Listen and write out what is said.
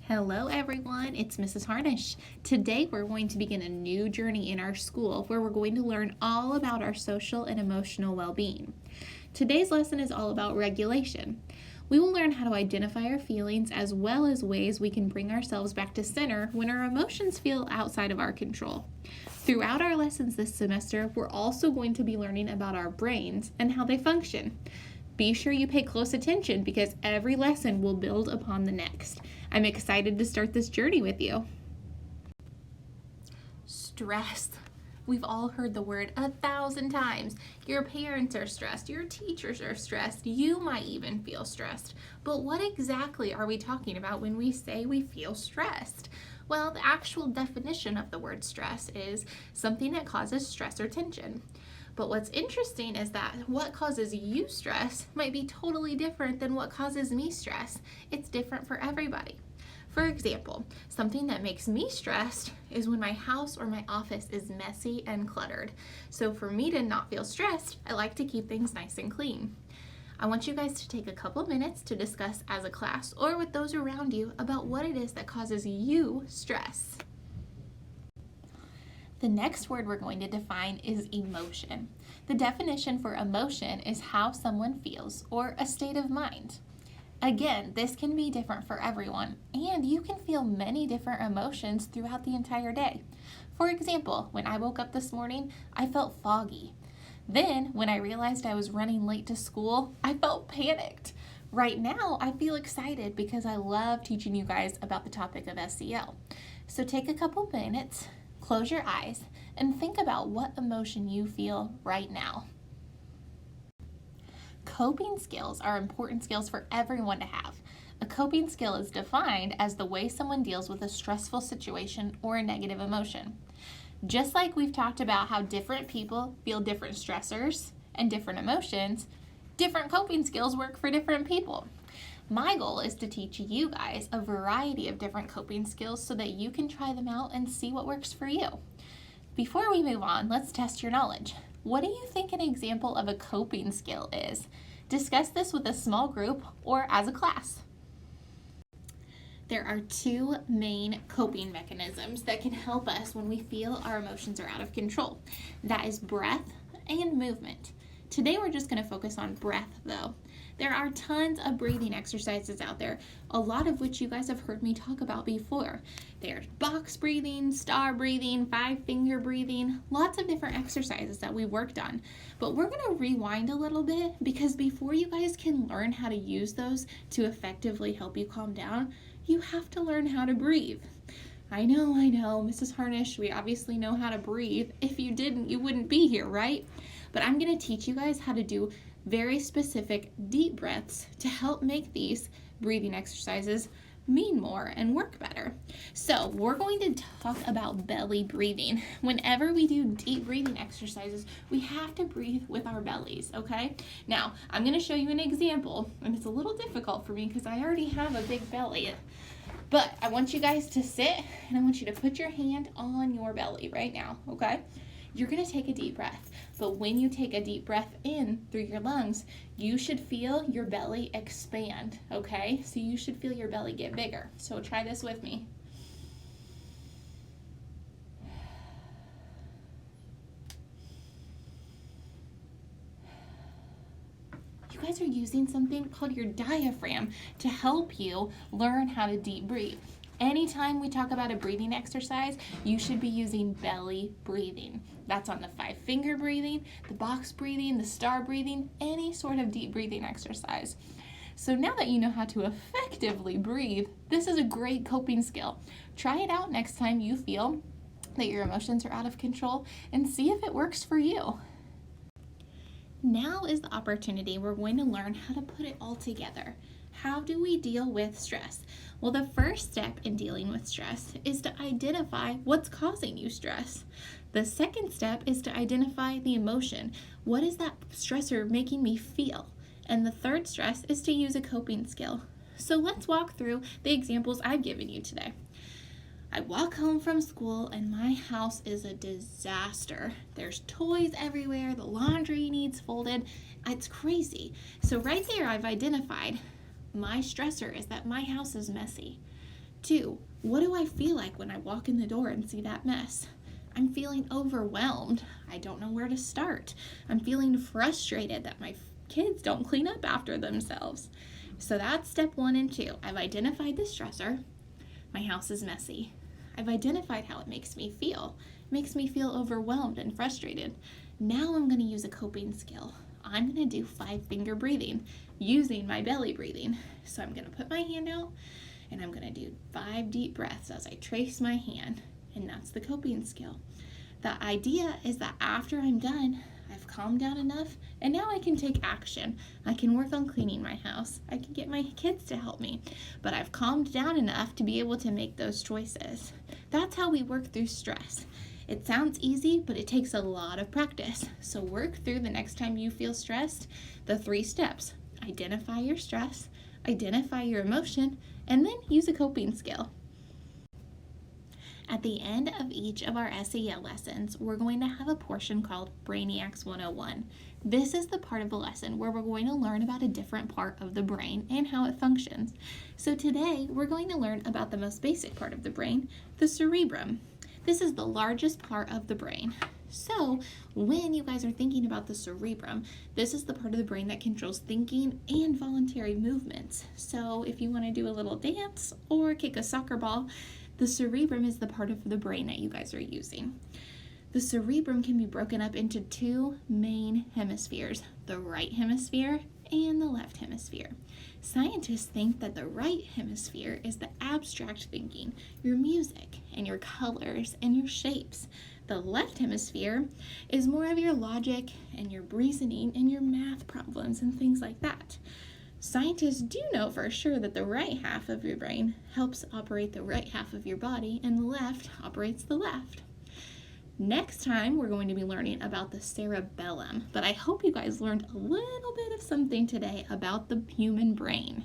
Hello everyone, it's Mrs. Harnish. Today we're going to begin a new journey in our school where we're going to learn all about our social and emotional well-being. Today's lesson is all about regulation. We will learn how to identify our feelings as well as ways we can bring ourselves back to center when our emotions feel outside of our control. Throughout our lessons this semester, we're also going to be learning about our brains and how they function. Be sure you pay close attention because every lesson will build upon the next. I'm excited to start this journey with you. Stress. We've all heard the word 1,000 times. Your parents are stressed, your teachers are stressed, you might even feel stressed. But what exactly are we talking about when we say we feel stressed? Well, the actual definition of the word stress is something that causes stress or tension. But what's interesting is that what causes you stress might be totally different than what causes me stress. It's different for everybody. For example, something that makes me stressed is when my house or my office is messy and cluttered. So for me to not feel stressed, I like to keep things nice and clean. I want you guys to take a couple minutes to discuss as a class or with those around you about what it is that causes you stress. The next word we're going to define is emotion. The definition for emotion is how someone feels or a state of mind. Again, this can be different for everyone, and you can feel many different emotions throughout the entire day. For example, when I woke up this morning, I felt foggy. Then, when I realized I was running late to school, I felt panicked. Right now, I feel excited because I love teaching you guys about the topic of SEL. So take a couple minutes, close your eyes, and think about what emotion you feel right now. Coping skills are important skills for everyone to have. A coping skill is defined as the way someone deals with a stressful situation or a negative emotion. Just like we've talked about how different people feel different stressors and different emotions, different coping skills work for different people. My goal is to teach you guys a variety of different coping skills so that you can try them out and see what works for you. Before we move on, let's test your knowledge. What do you think an example of a coping skill is? Discuss this with a small group or as a class. There are two main coping mechanisms that can help us when we feel our emotions are out of control. That is breath and movement. Today we're just going to focus on breath though. There are tons of breathing exercises out there, a lot of which you guys have heard me talk about before. There's box breathing, star breathing, 5-finger breathing, lots of different exercises that we worked on. But we're going to rewind a little bit because before you guys can learn how to use those to effectively help you calm down, you have to learn how to breathe. I know, Mrs. Harnish, we obviously know how to breathe. If you didn't, you wouldn't be here, right? But I'm going to teach you guys how to do very specific deep breaths to help make these breathing exercises mean more and work better. So we're going to talk about belly breathing. Whenever we do deep breathing exercises, we have to breathe with our bellies, okay? Now, I'm going to show you an example, and it's a little difficult for me because I already have a big belly. But I want you guys to sit, and I want you to put your hand on your belly right now, okay? You're going to take a deep breath, but when you take a deep breath in through your lungs, you should feel your belly expand, okay? So you should feel your belly get bigger. So try this with me. You guys are using something called your diaphragm to help you learn how to deep breathe. Anytime we talk about a breathing exercise, you should be using belly breathing. That's on the 5-finger breathing, the box breathing, the star breathing, any sort of deep breathing exercise. So now that you know how to effectively breathe, this is a great coping skill. Try it out next time you feel that your emotions are out of control and see if it works for you. Now is the opportunity we're going to learn how to put it all together. How do we deal with stress? Well, the first step in dealing with stress is to identify what's causing you stress. The second step is to identify the emotion. What is that stressor making me feel? And the third stress is to use a coping skill. So let's walk through the examples I've given you today. I walk home from school and my house is a disaster. There's toys everywhere, the laundry needs folded. It's crazy. So right there I've identified my stressor is that my house is messy. 2, what do I feel like when I walk in the door and see that mess? I'm feeling overwhelmed. I don't know where to start. I'm feeling frustrated that my kids don't clean up after themselves. So that's step 1 and 2. I've identified the stressor. My house is messy. I've identified how it makes me feel. It makes me feel overwhelmed and frustrated. Now I'm going to use a coping skill. I'm going to do 5-finger breathing using my belly breathing. So I'm going to put my hand out and I'm going to do 5 deep breaths as I trace my hand. And that's the coping skill. The idea is that after I'm done, I've calmed down enough, and now I can take action. I can work on cleaning my house. I can get my kids to help me, but I've calmed down enough to be able to make those choices. That's how we work through stress. It sounds easy, but it takes a lot of practice. So work through the next time you feel stressed, the 3 steps. Identify your stress, identify your emotion, and then use a coping skill. At the end of each of our SEL lessons, we're going to have a portion called Brainiacs 101. This is the part of the lesson where we're going to learn about a different part of the brain and how it functions. So today, we're going to learn about the most basic part of the brain, the cerebrum. This is the largest part of the brain. So when you guys are thinking about the cerebrum, this is the part of the brain that controls thinking and voluntary movements. So if you want to do a little dance or kick a soccer ball, the cerebrum is the part of the brain that you guys are using. The cerebrum can be broken up into 2 main hemispheres, the right hemisphere and the left hemisphere. Scientists think that the right hemisphere is the abstract thinking, your music and your colors and your shapes. The left hemisphere is more of your logic and your reasoning and your math problems and things like that. Scientists do know for sure that the right half of your brain helps operate the right half of your body and the left operates the left. Next time, we're going to be learning about the cerebellum, but I hope you guys learned a little bit of something today about the human brain.